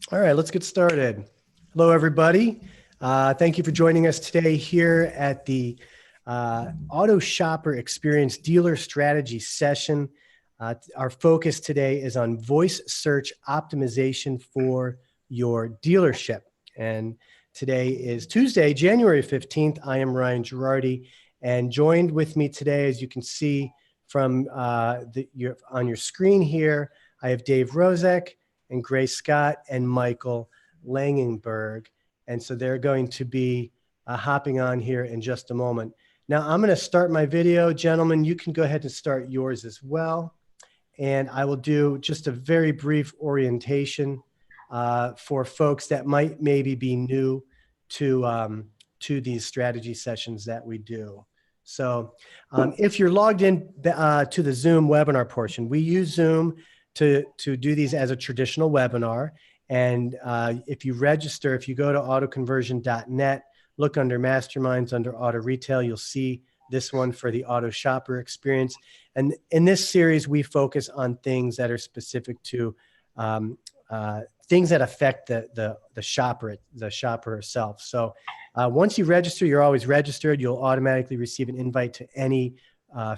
All right, let's get started. Hello, everybody. Thank you for joining us today here at the Auto Shopper Experience Dealer Strategy Session. Our focus today is on voice search optimization for your dealership. And today is Tuesday, January 15th. I am Ryan Girardi, and joined with me today, as you can see from on your screen here, I have Dave Rozek and Grace Scott and Michael Langenberg. And so they're going to be hopping on here in just a moment. Now I'm going to start my video. Gentlemen, you can go ahead and start yours as well. And I will do just a very brief orientation for folks that might maybe be new to these strategy sessions that we do. So if you're logged in to the Zoom webinar portion, we use Zoom to do these as a traditional webinar. And if you register, if you go to autoconversion.net, look under Masterminds, under Auto Retail, you'll see this one for the Auto Shopper Experience. And in this series, we focus on things that are specific to things that affect the shopper herself. So once you register, you're always registered. You'll automatically receive an invite to any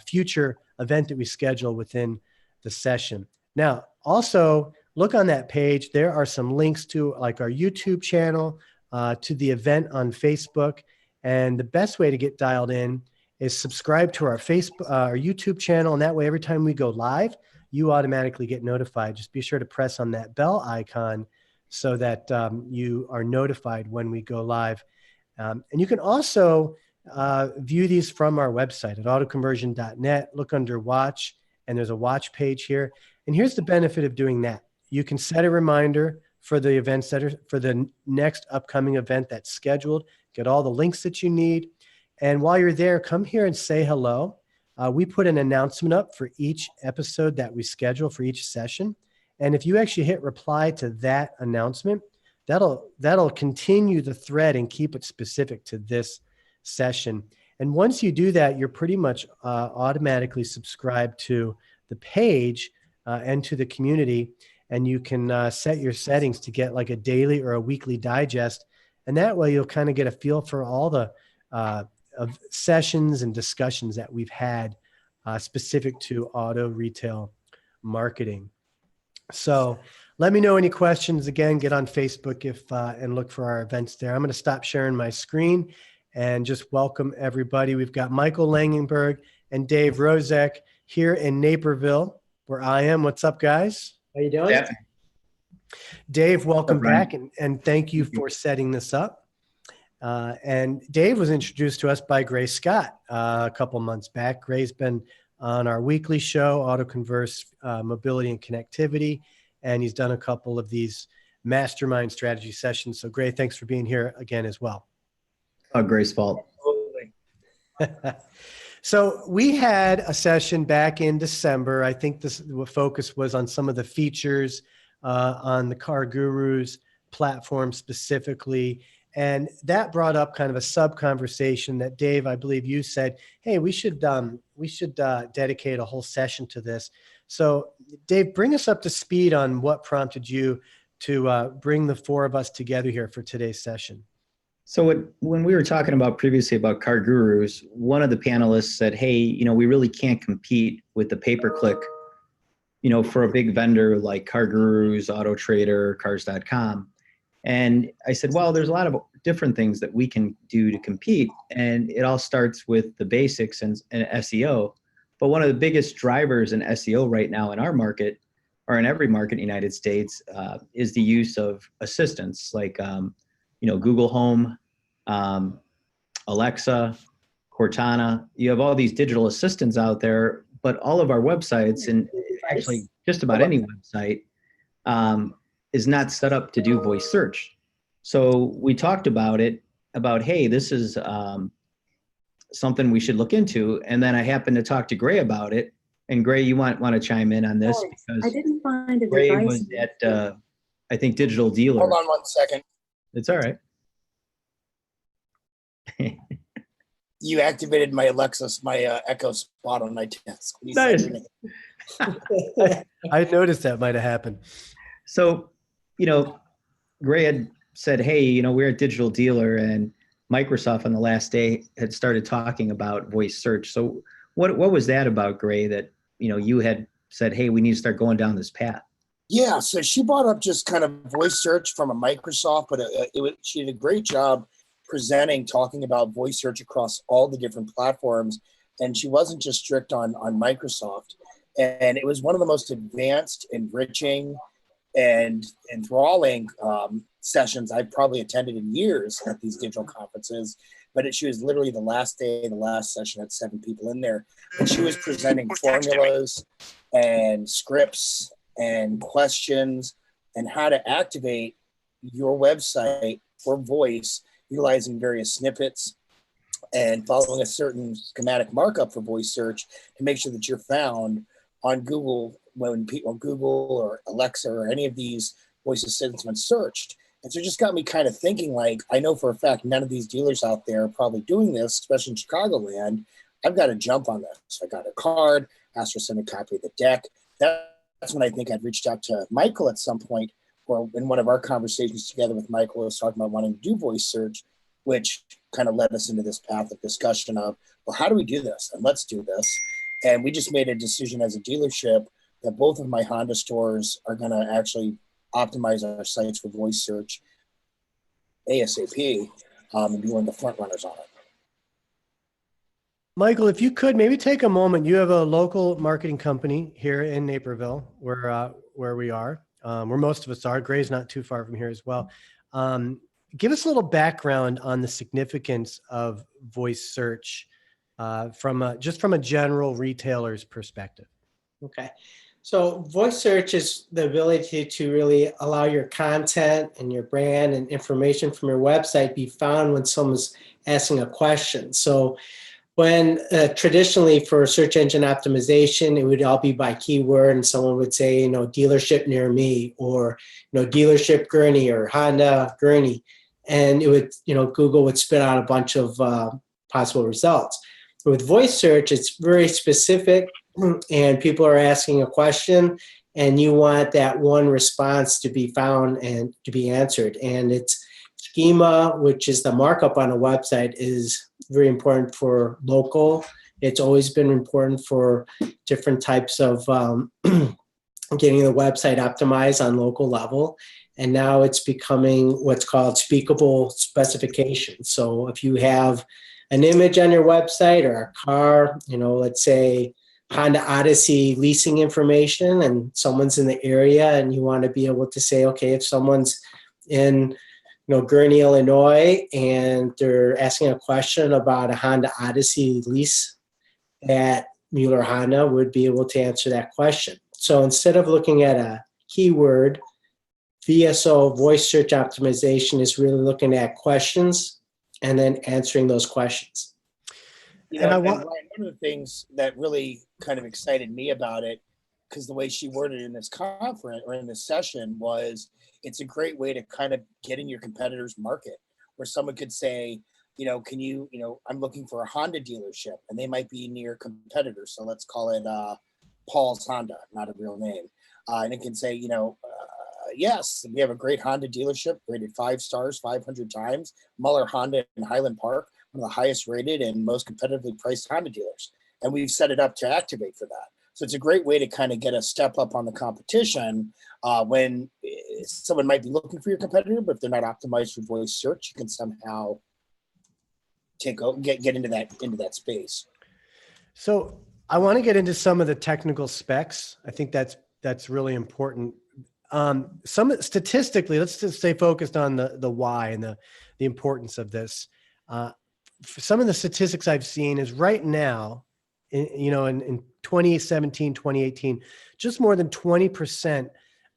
future event that we schedule within the session. Now, also look on that page. There are some links to like our YouTube channel, to the event on Facebook. And the best way to get dialed in is subscribe to our YouTube channel. And that way, every time we go live, you automatically get notified. Just be sure to press on that bell icon so that you are notified when we go live. And you can also view these from our website at autoconversion.net. Look under watch, and there's a watch page here. And here's the benefit of doing that. You can set a reminder for the events that are for the next upcoming event that's scheduled, get all the links that you need. And while you're there, come here and say hello. We put an announcement up for each episode that we schedule for each session. And if you actually hit reply to that announcement, that'll continue the thread and keep it specific to this session. And once you do that, you're pretty much automatically subscribed to the page and to the community. And you can set your settings to get like a daily or a weekly digest. And that way you'll kind of get a feel for all the of sessions and discussions that we've had specific to auto retail marketing. So let me know any questions. Again, get on Facebook and look for our events there. I'm going to stop sharing my screen and just welcome everybody. We've got Michael Langenberg and Dave Rozek here in Naperville, where I am. What's up, guys? How you doing? Yeah. Dave, welcome back, and thank you for setting this up. And Dave was introduced to us by Grace Scott a couple months back. Gray's been on our weekly show, AutoConverse Mobility and Connectivity, and he's done a couple of these mastermind strategy sessions. So Gray, thanks for being here again as well. Oh, Gray's fault. Absolutely. So we had a session back in December. I think the focus was on some of the features on the Car Gurus platform specifically. And that brought up kind of a sub conversation that Dave, I believe you said, hey, we should dedicate a whole session to this. So Dave, bring us up to speed on what prompted you to bring the four of us together here for today's session. So when we were talking about previously about Car Gurus, one of the panelists said, hey, we really can't compete with the pay-per-click, for a big vendor like Car Gurus, Auto Trader, Cars.com. And I said, well, there's a lot of different things that we can do to compete. And it all starts with the basics and SEO. But one of the biggest drivers in SEO right now in our market, or in every market in the United States, is the use of assistants like Google Home, Alexa, Cortana. You have all these digital assistants out there, but all of our websites, and actually just about any website, is not set up to do voice search. So we talked about it, hey, this is something we should look into. And then I happened to talk to Gray about it. And Gray, you want to chime in on this because I didn't find a Gray device. was at, I think, Digital Dealer. Hold on 1 second. It's all right. You activated my Echo Spot on my desk. Nice. I noticed that might have happened. So, Gray had said, hey, you know, we're a digital dealer, and Microsoft on the last day had started talking about voice search. So what was that about, Gray, that, you know, you had said, hey, we need to start going down this path? Yeah, so she brought up just kind of voice search from a Microsoft, but she did a great job presenting, talking about voice search across all the different platforms, and she wasn't just strict on Microsoft. And it was one of the most advanced, enriching, and enthralling sessions I've probably attended in years at these digital conferences. But she was literally the last day, the last session had 7 people in there, and she was presenting formulas and scripts and questions and how to activate your website for voice utilizing various snippets and following a certain schematic markup for voice search to make sure that you're found on Google when people Google or Alexa or any of these voice assistants when searched. And so it just got me kind of thinking, like, I know for a fact none of these dealers out there are probably doing this, especially in Chicagoland. I've got to jump on this. So I got a card, asked her to send a copy of the deck. That's when I think I'd reached out to Michael at some point, or in one of our conversations together with Michael, I was talking about wanting to do voice search, which kind of led us into this path of discussion of, well, how do we do this? And let's do this. And we just made a decision as a dealership that both of my Honda stores are going to actually optimize our sites for voice search ASAP, and be one of the front runners on it. Michael, if you could maybe take a moment, you have a local marketing company here in Naperville where we are, where most of us are. Gray's not too far from here as well. Give us a little background on the significance of voice search from a general retailer's perspective. Okay. So voice search is the ability to really allow your content and your brand and information from your website be found when someone's asking a question. So when traditionally for search engine optimization, it would all be by keyword, and someone would say, you know, dealership near me, or, you know, dealership Gurney or Honda Gurney. And it would, you know, Google would spit out a bunch of possible results. With voice search, it's very specific, and people are asking a question, and you want that one response to be found and to be answered. And it's schema, which is the markup on a website, is very important for local. It's always been important for different types of getting the website optimized on local level. And now it's becoming what's called speakable specifications. So if you have an image on your website or a car, you know, let's say Honda Odyssey leasing information, and someone's in the area, and you want to be able to say, okay, if someone's in, you know, Gurney, Illinois, and they're asking a question about a Honda Odyssey lease, that Mueller Honda would be able to answer that question. So instead of looking at a keyword, VSO, voice search optimization, is really looking at questions and then answering those questions. You know, and Ryan, one of the things that really kind of excited me about it, because the way she worded it in this conference or in this session was, it's a great way to kind of get in your competitor's market, where someone could say, you know, can you, you know, I'm looking for a Honda dealership, and they might be near competitors. So let's call it Paul's Honda, not a real name. And it can say, you know, yes, we have a great Honda dealership, rated 5 stars 500 times. Mueller Honda in Highland Park, one of the highest rated and most competitively priced Honda dealers. And we've set it up to activate for that. So it's a great way to kind of get a step up on the competition when someone might be looking for your competitor, but if they're not optimized for voice search, you can somehow get into that space. So I want to get into some of the technical specs. I think that's really important. Some statistically, let's just stay focused on the why and the importance of this. Some of the statistics I've seen is right now, in 2017, 2018, just more than 20%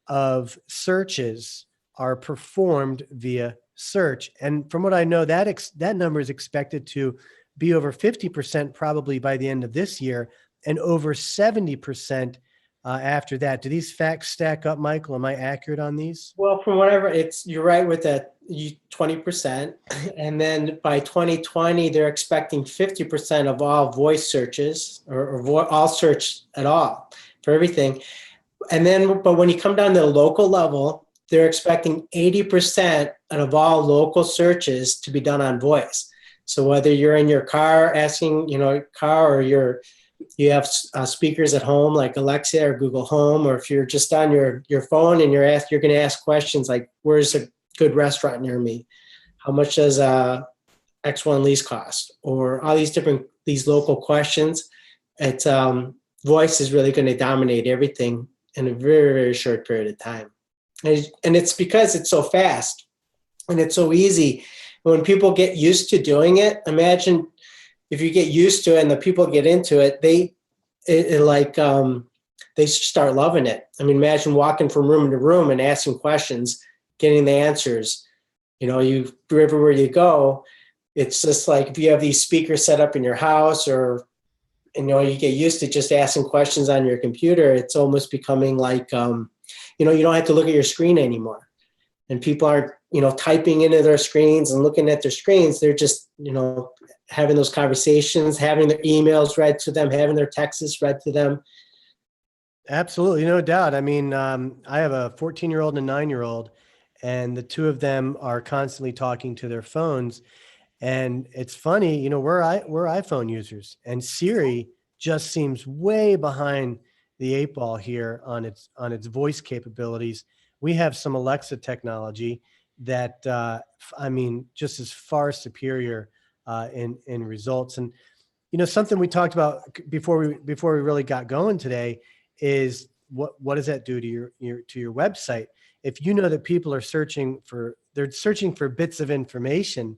of searches are performed via search. And from what I know, that number is expected to be over 50% probably by the end of this year, and over 70% after that. Do these facts stack up, Michael? Am I accurate on these? Well, from whatever, you're right with that 20%. And then by 2020, they're expecting 50% of all voice searches or all search at all for everything. And then, but when you come down to the local level, they're expecting 80% of all local searches to be done on voice. So whether you're in your car asking, car, or you have speakers at home like Alexa or Google Home, or if you're just on your phone and you're going to ask questions like, where's a good restaurant near me? How much does X1 lease cost? Or all these local questions. It's voice is really going to dominate everything in a very, very short period of time. And it's because it's so fast and it's so easy. When people get used to doing it, imagine if you get used to it and the people get into it, they start loving it. I mean, imagine walking from room to room and asking questions, getting the answers. Everywhere you go, it's just like if you have these speakers set up in your house, or you get used to just asking questions on your computer, it's almost becoming like you don't have to look at your screen anymore. And people aren't typing into their screens and looking at their screens. They're just having those conversations, having their emails read to them, having their texts read to them. Absolutely, no doubt. I mean, I have a 14-year-old and a 9-year-old, and the two of them are constantly talking to their phones. And it's funny, we're iPhone users, and Siri just seems way behind the 8 ball here on its voice capabilities. We have some Alexa technology that just is far superior in results. And something we talked about before we really got going today is what does that do to your website? If you know that people are searching for bits of information,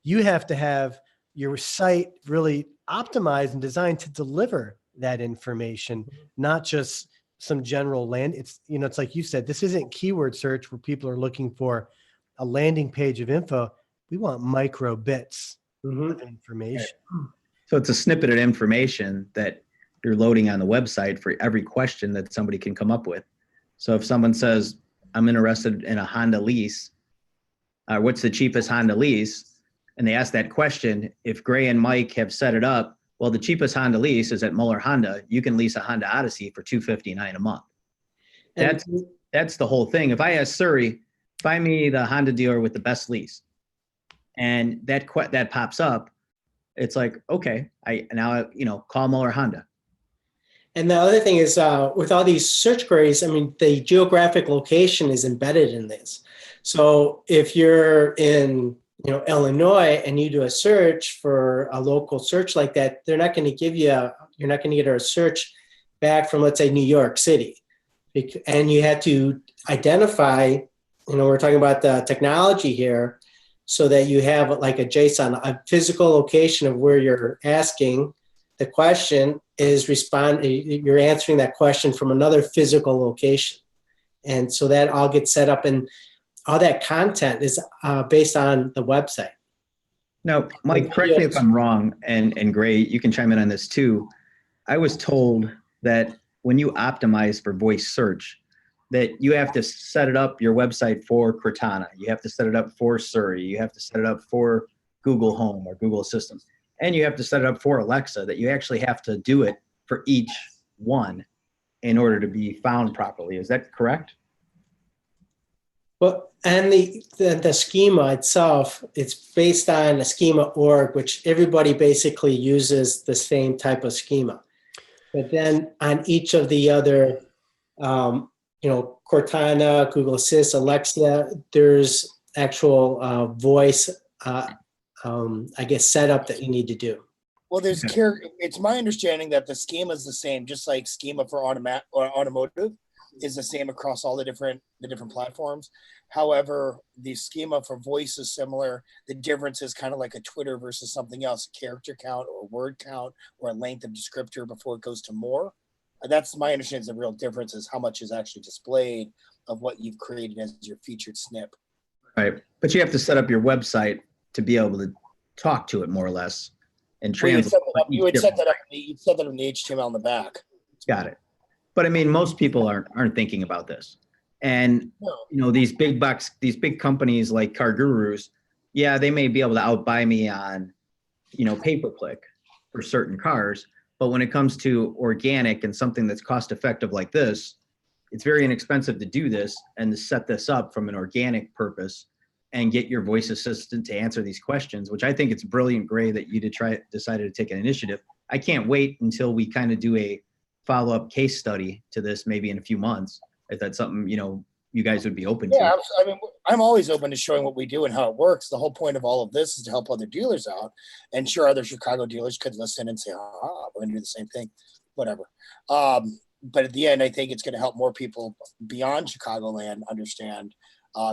you have to have your site really optimized and designed to deliver that information, not just some general land. It's like you said, this isn't keyword search where people are looking for a landing page of info. We want micro bits of information. So it's a snippet of information that you're loading on the website for every question that somebody can come up with. So if someone says, I'm interested in a Honda lease, what's the cheapest Honda lease? And they ask that question, if Gray and Mike have set it up, well, the cheapest Honda lease is at Muller Honda. You can lease a Honda Odyssey for $259 a month. That's the whole thing. If I ask Siri, find me the Honda dealer with the best lease, and that pops up, it's like, okay, I call Muller Honda. And the other thing is with all these search queries, I mean, the geographic location is embedded in this. So if you're in Illinois and you do a search for a local search like that, you're not going to get a search back from, let's say, New York City. And you had to identify, we're talking about the technology here, so that you have like a JSON, a physical location of where you're asking the question you're answering that question from another physical location. And so that all gets set up, and all that content is based on the website. Now, Mike, correct me if I'm wrong, and Gray, you can chime in on this too. I was told that when you optimize for voice search, that you have to set it up, your website, for Cortana. You have to set it up for Siri. You have to set it up for Google Home or Google Assistant. And you have to set it up for Alexa, that you actually have to do it for each one in order to be found properly. Is that correct? Well, and the schema itself, it's based on a schema org, which everybody basically uses the same type of schema. But then on each of the other, Cortana, Google Assist, Alexa, there's actual voice, setup that you need to do. Well, it's my understanding that the schema is the same, just like schema for automotive is the same across all the different platforms. However, the schema for voice is similar. The difference is kind of like a Twitter versus something else, a character count or word count or a length of descriptor before it goes to more. That's my understanding. The real difference is how much is actually displayed of what you've created as your featured snip. Right. But you have to set up your website to be able to talk to it more or less and translate. You would set that up in the HTML in the back. Got it. But I mean, most people aren't thinking about this. And these big companies like Car Gurus, yeah, they may be able to outbuy me on, pay-per-click for certain cars. But when it comes to organic and something that's cost effective like this, it's very inexpensive to do this and to set this up from an organic purpose and get your voice assistant to answer these questions, which I think it's brilliant, Gray, that you decided to take an initiative. I can't wait until we kind of do a follow-up case study to this, maybe in a few months, if that's something, you guys would be open Yeah, to. I mean, I'm always open to showing what we do and how it works. The whole point of all of this is to help other dealers out, and sure, other Chicago dealers could listen and say, we're going to do the same thing, whatever. But at the end, I think it's going to help more people beyond Chicagoland understand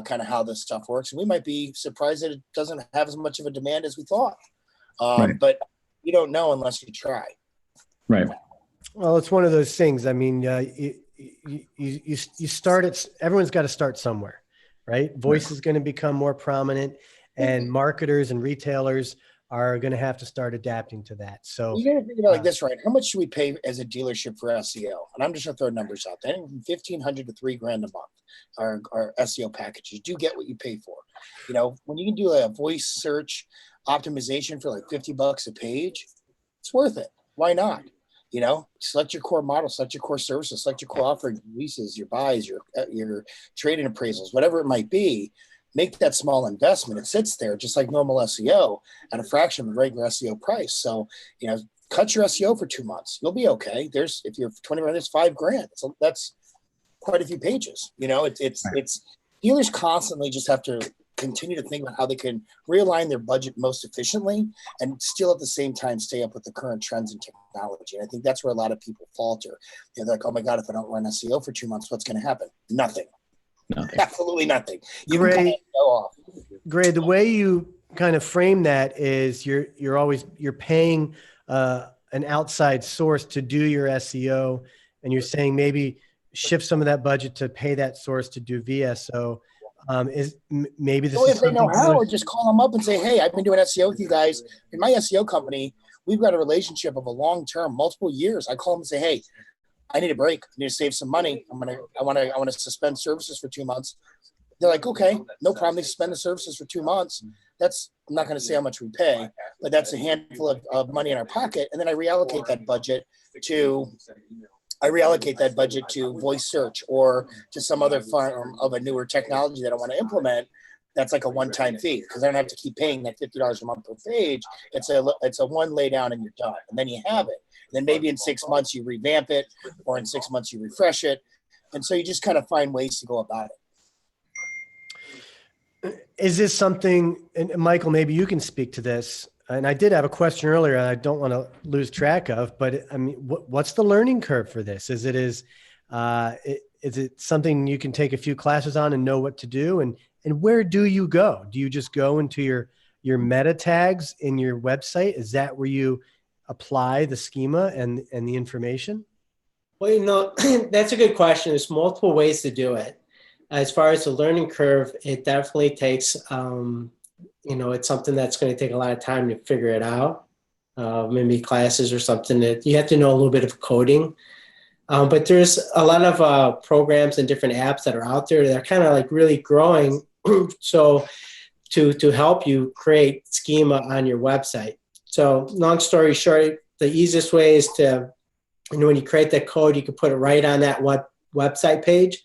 kind of how this stuff works. And we might be surprised that it doesn't have as much of a demand as we thought. Right. But you don't know unless you try. Right. Well, it's one of those things. I mean, you start it. Everyone's got to start somewhere, right? Voice is going to become more prominent, and marketers and retailers are going to have to start adapting to that. So you got to think about it like this, right? How much should we pay as a dealership for SEO? And I'm just going to throw numbers out there. From $1,500 to $3,000 a month. Our SEO packages. You do get what you pay for. When you can do a voice search optimization for like $50 a page, it's worth it. Why not? Select your core model, select your core services, select your core offering, leases, your buys, your trade-in appraisals, whatever it might be. Make that small investment. It sits there just like normal SEO at a fraction of the regular SEO price. So, cut your SEO for 2 months. You'll be okay. If you're 20 grand, it's $5,000. So that's quite a few pages. It's dealers constantly just have to continue to think about how they can realign their budget most efficiently and still at the same time stay up with the current trends in technology. And I think that's where a lot of people falter. They're like, oh my God, if I don't run SEO for 2 months, what's going to happen? Nothing. Absolutely nothing. Gray, the way you kind of frame that is you're paying an outside source to do your SEO, and you're saying maybe shift some of that budget to pay that source to do VSO. Maybe this is if they know how, or just call them up and say, hey, I've been doing SEO with you guys in my SEO company. We've got a relationship of a long term, multiple years. I call them and say, hey, I need a break. I need to save some money. I want to suspend services for 2 months. They're like, okay, no problem. They suspend the services for 2 months. I'm not going to say how much we pay, but that's a handful of money in our pocket. And then I reallocate that budget to voice search or to some other form of a newer technology that I want to implement. That's like a one-time fee because I don't have to keep paying that $50 a month per page. It's a one lay down and you're done. And then you have it. And then maybe in 6 months you revamp it, or in 6 months you refresh it. And so you just kind of find ways to go about it. Is this something, and Michael, maybe you can speak to this. And I did have a question earlier I don't want to lose track of, but I mean, what's the learning curve for this? Is it something you can take a few classes on and know what to do? And where do you go? Do you just go into your meta tags in your website? Is that where you apply the schema and the information? Well, that's a good question. There's multiple ways to do it. As far as the learning curve, it definitely takes, it's something that's going to take a lot of time to figure it out. Maybe classes or something that you have to know a little bit of coding. But there's a lot of programs and different apps that are out there that are kind of like really growing. So to help you create schema on your website. So long story short, the easiest way is to, when you create that code, you can put it right on that website page,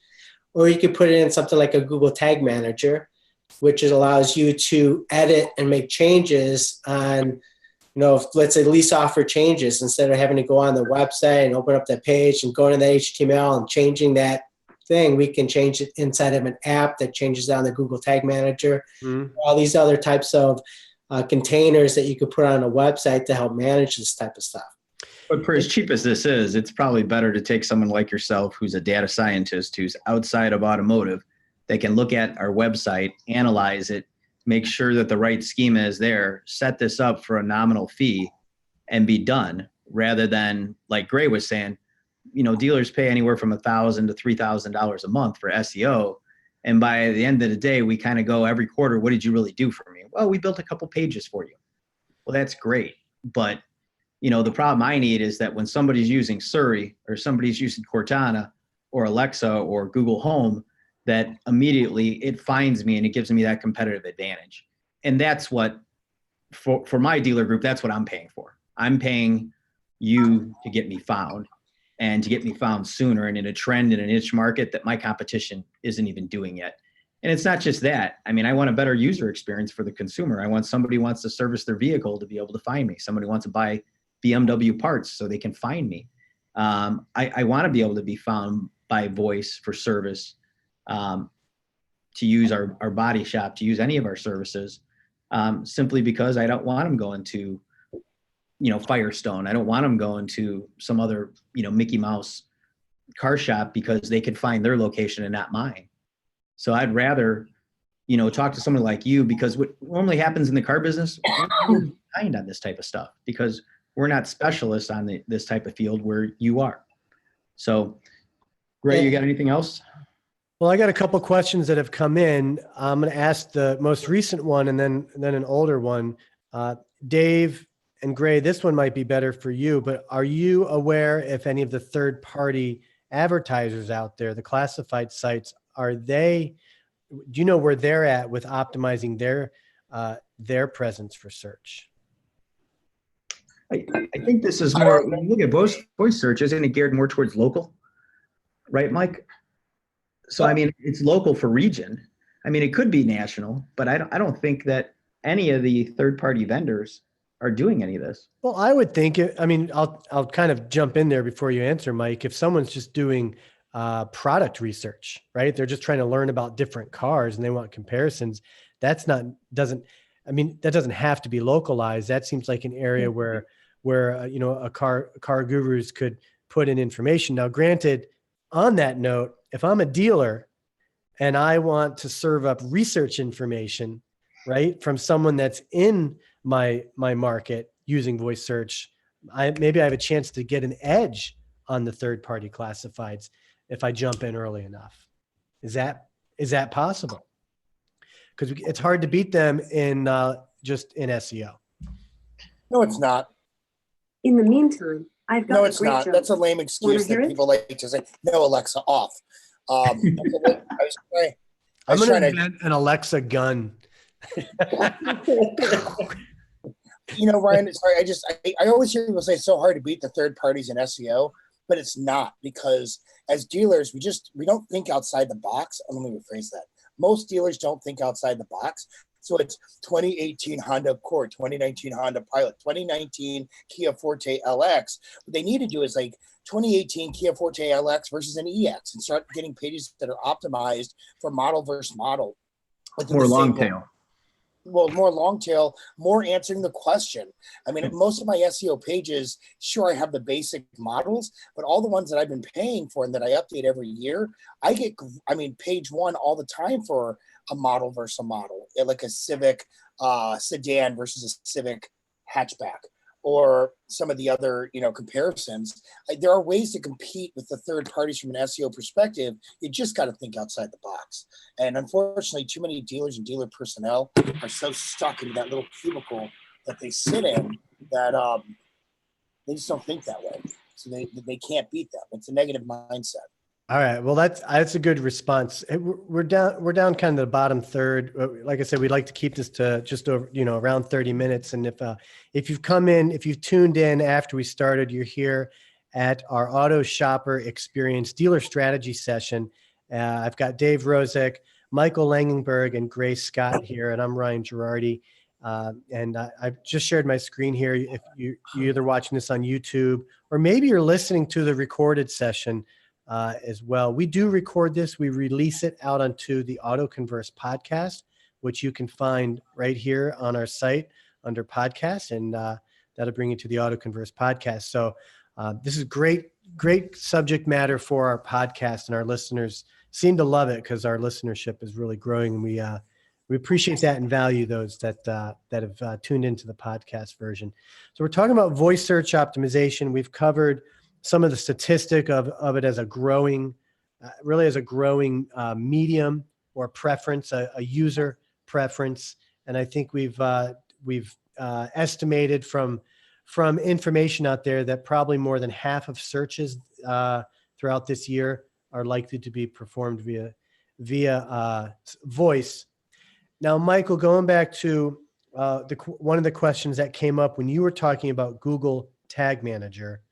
or you could put it in something like a Google Tag Manager, which allows you to edit and make changes on, let's say lease offer changes, instead of having to go on the website and open up that page and go into the HTML and changing that thing, we can change it inside of an app that changes on the Google Tag Manager. All these other types of containers that you could put on a website to help manage this type of stuff. But for as cheap as this is, it's probably better to take someone like yourself who's a data scientist, who's outside of automotive. They can look at our website, analyze it, make sure that the right schema is there, set this up for a nominal fee, and be done, rather than, like Gray was saying, dealers pay anywhere from $1,000 to $3,000 a month for SEO. And by the end of the day, we kind of go every quarter, what did you really do for me? Well, we built a couple pages for you. Well, that's great. But, the problem I need is that when somebody's using Siri or somebody's using Cortana or Alexa or Google Home, that immediately it finds me and it gives me that competitive advantage. And that's what, for my dealer group, that's what I'm paying for. I'm paying you to get me found. and to get me found sooner and in a trend in a niche market that my competition isn't even doing yet. And it's not just that. I mean, I want a better user experience for the consumer. I want somebody who wants to service their vehicle to be able to find me. Somebody who wants to buy BMW parts so they can find me. I want to be able to be found by voice for service, to use our body shop, to use any of our services, simply because I don't want them going to, Firestone. I don't want them going to some other, Mickey Mouse car shop because they can find their location and not mine. So I'd rather, talk to someone like you, because what normally happens in the car business, we're behind on this type of stuff because we're not specialists on this type of field where you are. So, Ray, you got anything else? Well, I got a couple questions that have come in. I'm going to ask the most recent one and then an older one. Dave and Gray, this one might be better for you, but are you aware if any of the third-party advertisers out there, the classified sites, do you know where they're at with optimizing their presence for search? I think this is more, when you look at voice search, isn't it geared more towards local? Right, Mike? So, I mean, it's local for region. I mean, it could be national, but I don't think that any of the third-party vendors are doing any of this. Well, I would think I'll kind of jump in there before you answer, Mike. If someone's just doing product research, right? They're just trying to learn about different cars and they want comparisons. That doesn't have to be localized. That seems like an area where a car gurus could put in information. Now, granted, on that note, if I'm a dealer and I want to serve up research information, right, from someone that's in my market using voice search, maybe I have a chance to get an edge on the third-party classifieds if I jump in early enough. Is that possible? Because it's hard to beat them just in SEO. No, it's not. In the meantime, I've got No, a it's great not. joke. That's a lame excuse that people like to say. No, Alexa, off. I'm going to invent an Alexa gun. Ryan, sorry, I always hear people say it's so hard to beat the third parties in SEO, but it's not, because as dealers, we don't think outside the box. Let me rephrase that. Most dealers don't think outside the box. So it's 2018 Honda Accord, 2019 Honda Pilot, 2019 Kia Forte LX. What they need to do is like 2018 Kia Forte LX versus an EX and start getting pages that are optimized for model versus model. More long tail. Well, more long tail, more answering the question. I mean, most of my SEO pages, sure, I have the basic models, but all the ones that I've been paying for and that I update every year, I get, page one all the time for a model versus a model, like a Civic sedan versus a Civic hatchback, or some of the other, comparisons. There are ways to compete with the third parties from an SEO perspective. You just got to think outside the box. And unfortunately, too many dealers and dealer personnel are so stuck into that little cubicle that they sit in that they just don't think that way. So they can't beat them. It's a negative mindset. All right. Well, that's a good response. We're down kind of the bottom third. Like I said, we'd like to keep this to just over, around 30 minutes. And if you've tuned in after we started, you're here at our Auto Shopper Experience Dealer Strategy Session. I've got Dave Rozek, Michael Langenberg, and Grace Scott here, and I'm Ryan Girardi. And I've just shared my screen here. If you're either watching this on YouTube or maybe you're listening to the recorded session as well. We do record this. We release it out onto the AutoConverse podcast, which you can find right here on our site under podcasts, and that'll bring you to the AutoConverse podcast. So this is great subject matter for our podcast, and our listeners seem to love it because our listenership is really growing. And we appreciate that and value those that have tuned into the podcast version. So we're talking about voice search optimization. We've covered some of the statistic of it as a growing, medium or preference, a user preference. And I think we've estimated from information out there that probably more than half of searches throughout this year are likely to be performed via voice. Now, Michael, going back to one of the questions that came up when you were talking about Google Tag Manager,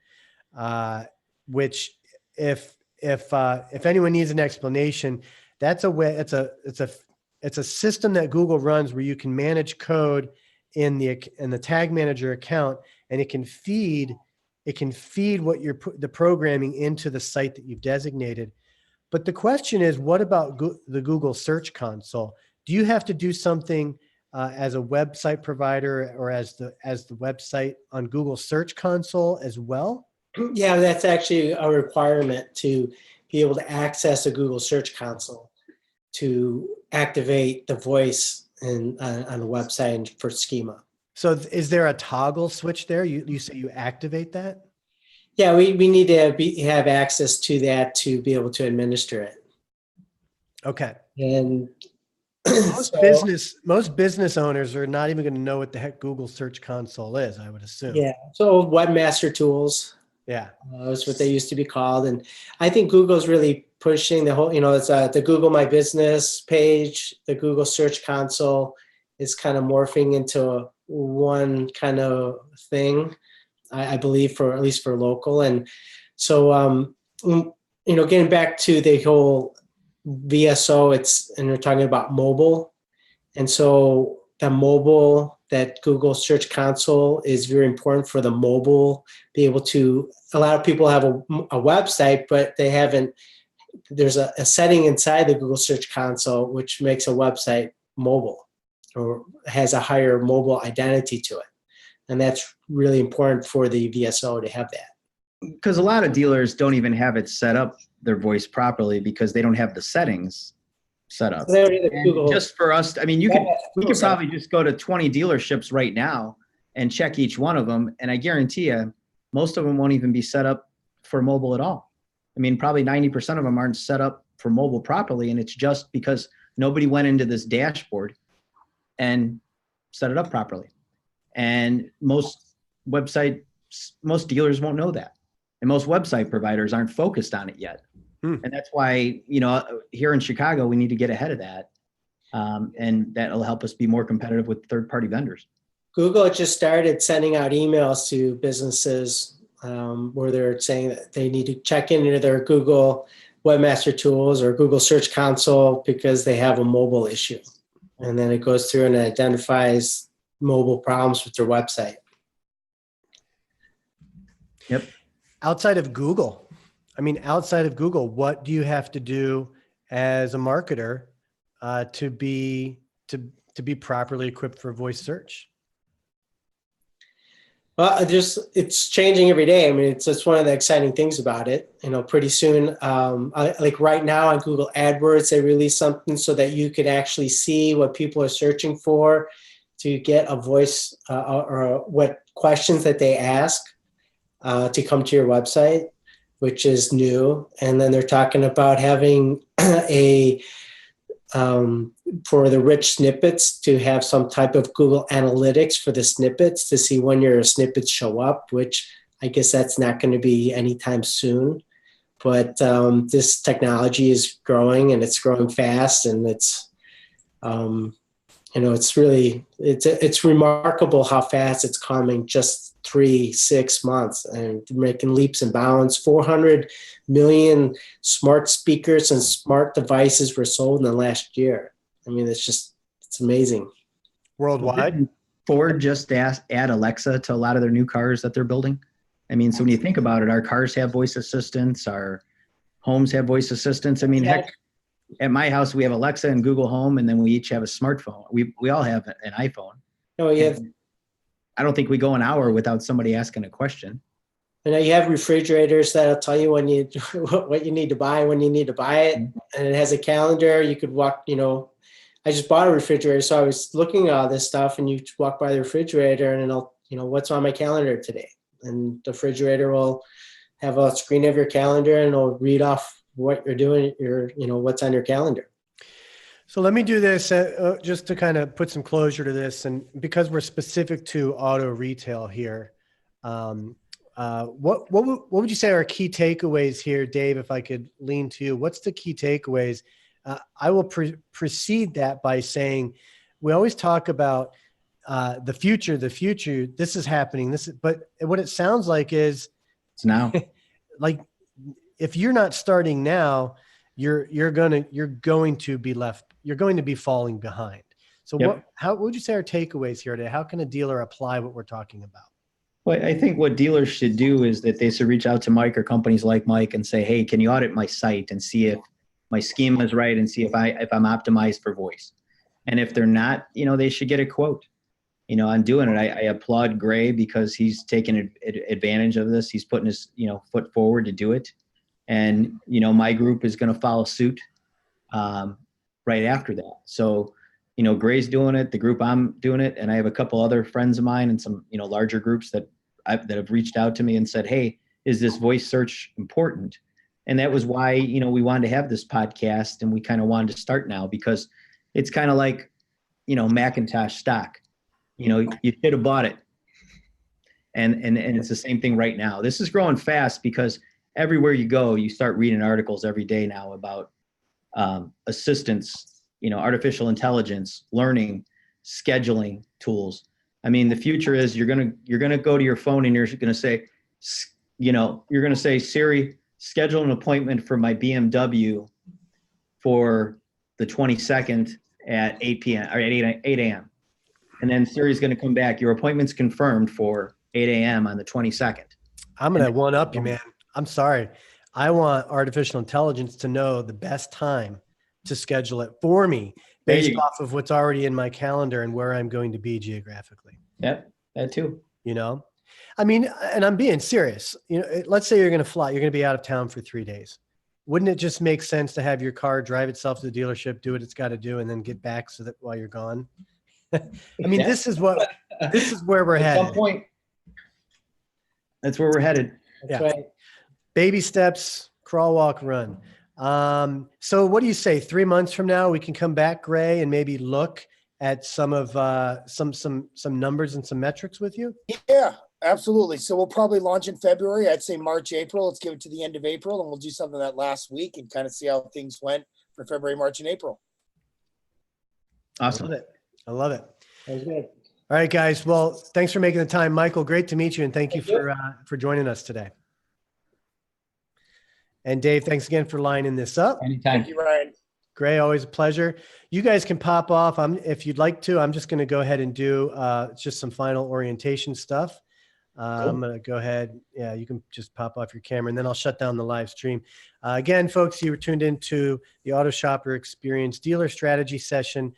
which if anyone needs an explanation, that's a way, it's a system that Google runs where you can manage code in the Tag Manager account, and it can feed what the programming into the site that you've designated. But the question is, what about the Google Search Console? Do you have to do something as a website provider or as the website on Google Search Console as well? Yeah, that's actually a requirement to be able to access a Google Search Console to activate the voice on a website and for schema. So is there a toggle switch there? You say you activate that? Yeah, we need to have access to that to be able to administer it. Okay. And most business owners are not even going to know what the heck Google Search Console is, I would assume. yeah, so Webmaster Tools. Yeah. That's what they used to be called. And I think Google's really pushing the whole, it's the Google My Business page, the Google Search Console is kind of morphing into one kind of thing, I believe, for at least for local. And so, getting back to the whole VSO, and we're talking about mobile. And so the mobile, that Google Search Console is very important for the mobile, be able to, a lot of people have a website, but they haven't, there's a setting inside the Google Search Console which makes a website mobile or has a higher mobile identity to it. And that's really important for the VSO to have that. Because a lot of dealers don't even have it set up, their voice properly, because they don't have the settings set up. So Google, just for us, I mean, we could probably just go to 20 dealerships right now and check each one of them. And I guarantee you, most of them won't even be set up for mobile at all. I mean, probably 90% of them aren't set up for mobile properly. And it's just because nobody went into this dashboard and set it up properly. And most dealers won't know that. And most website providers aren't focused on it yet. And that's why, here in Chicago, we need to get ahead of that. And that'll help us be more competitive with third-party vendors. Google just started sending out emails to businesses where they're saying that they need to check into their Google Webmaster Tools or Google Search Console because they have a mobile issue. And then it goes through and identifies mobile problems with their website. Yep. Outside of Google, what do you have to do as a marketer to be properly equipped for voice search? Well, it's changing every day. I mean, it's just one of the exciting things about it. Pretty soon, like right now on Google AdWords, they release something so that you could actually see what people are searching for to get a voice or what questions that they ask to come to your website, which is new. And then they're talking about having for the rich snippets to have some type of Google Analytics for the snippets to see when your snippets show up, which I guess that's not going to be anytime soon. But this technology is growing and it's growing fast, and it's it's remarkable how fast it's coming. Just 3-6 months, and making leaps and bounds. 400 million smart speakers and smart devices were sold in the last year. I mean, it's amazing. Worldwide? Ford just add Alexa to a lot of their new cars that they're building. I mean, so when you think about it, our cars have voice assistants, our homes have voice assistants. I mean, heck, at my house, we have Alexa and Google Home, and then we each have a smartphone. We all have an iPhone. Oh, yeah. I don't think we go an hour without somebody asking a question. And you have refrigerators that'll tell you when what you need to buy, when you need to buy it. And it has a calendar. You could walk, I just bought a refrigerator. So I was looking at all this stuff, and you walk by the refrigerator and it'll, what's on my calendar today. And the refrigerator will have a screen of your calendar and it'll read off what you're doing, what's on your calendar. So let me do this just to kind of put some closure to this. And because we're specific to auto retail here, what would you say are key takeaways here, Dave, if I could lean to you? What's the key takeaways? I will precede that by saying, we always talk about the future, this is happening. But what it sounds like is it's now. Like if you're not starting now, you're going to be falling behind. So Yep. what would you say are takeaways here today? How can a dealer apply what we're talking about? Well, I think what dealers should do is that they should reach out to Mike or companies like Mike and say, hey, can you audit my site and see if my schema is right and see if I'm optimized for voice. And if they're not, they should get a quote. On doing it. I applaud Gray because he's taken advantage of this. He's putting his, foot forward to do it. And, my group is going to follow suit right after that. So, Gray's doing it, the group I'm doing it. And I have a couple other friends of mine and some, larger groups that have reached out to me and said, hey, is this voice search important? And that was why, we wanted to have this podcast, and we kind of wanted to start now because it's kind of like, Macintosh stock. You should have bought it. And it's the same thing right now. This is growing fast because everywhere you go, you start reading articles every day now about assistance, artificial intelligence, learning, scheduling tools. I mean, the future is you're gonna go to your phone and you're gonna say, Siri, schedule an appointment for my BMW for the 22nd at 8 p.m. or 8 a.m. And then Siri's going to come back. Your appointment's confirmed for 8 a.m. on the 22nd. I'm going to one up you, man. I'm sorry. I want artificial intelligence to know the best time to schedule it for me based off of what's already in my calendar and where I'm going to be geographically. Yep, that too. I mean, and I'm being serious. Let's say you're going to fly. You're going to be out of town for 3 days. Wouldn't it just make sense to have your car drive itself to the dealership, do what it's got to do, and then get back so that while you're gone? I mean, this is where we're headed. At some point, that's where we're headed. That's right. Baby steps, crawl, walk, run. So what do you say? 3 months from now, we can come back, Gray, and maybe look at some of some numbers and some metrics with you? Yeah, absolutely. So we'll probably launch in February. I'd say March, April. Let's give it to the end of April, and we'll do something that last week and kind of see how things went for February, March, and April. Awesome. I love it. That was good. All right, guys. Well, thanks for making the time. Michael, great to meet you, and thank you for joining us today. And Dave, thanks again for lining this up. Anytime. Thank you, Ryan. Gray, always a pleasure. You guys can pop off. If you'd like to, I'm just going to go ahead and do just some final orientation stuff. Cool. I'm going to go ahead. Yeah, you can just pop off your camera, and then I'll shut down the live stream. Again, folks, you were tuned into the Auto Shopper Experience Dealer Strategy Session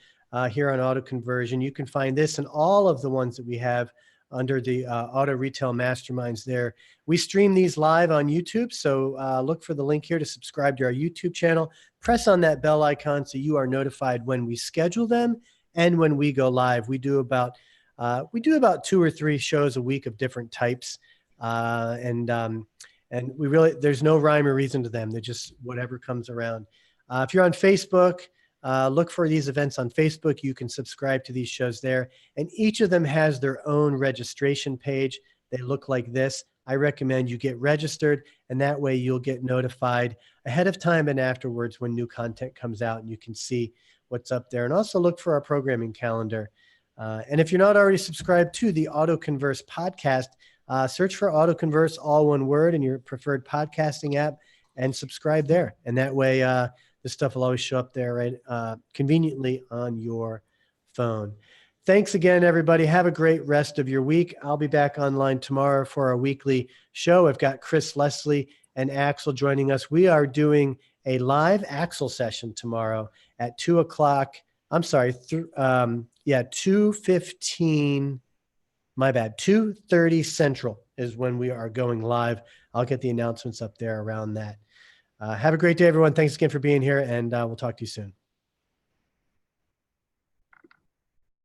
here on Auto Conversion. You can find this and all of the ones that we have under the Auto Retail Masterminds there. We stream these live on YouTube, so look for the link here to subscribe to our YouTube channel. Press on that bell icon so you are notified when we schedule them and when we go live. We do about 2 or 3 shows a week of different types, and we really, there's no rhyme or reason to them. They're just whatever comes around. If you're on Facebook, look for these events on Facebook. You can subscribe to these shows there, and each of them has their own registration page. They look like this. I recommend you get registered, and that way you'll get notified ahead of time and afterwards when new content comes out, and you can see what's up there. And also look for our programming calendar. And if you're not already subscribed to the Auto Converse podcast, search for Auto Converse, all one word, in your preferred podcasting app, and subscribe there. And that way, this stuff will always show up there, right, conveniently on your phone. Thanks again, everybody. Have a great rest of your week. I'll be back online tomorrow for our weekly show. I've got Chris, Leslie, and Axel joining us. We are doing a live Axel session tomorrow at 2 o'clock. I'm sorry, 2:15. My bad. 2:30 Central is when we are going live. I'll get the announcements up there around that. Have a great day, everyone. Thanks again for being here, and we'll talk to you soon.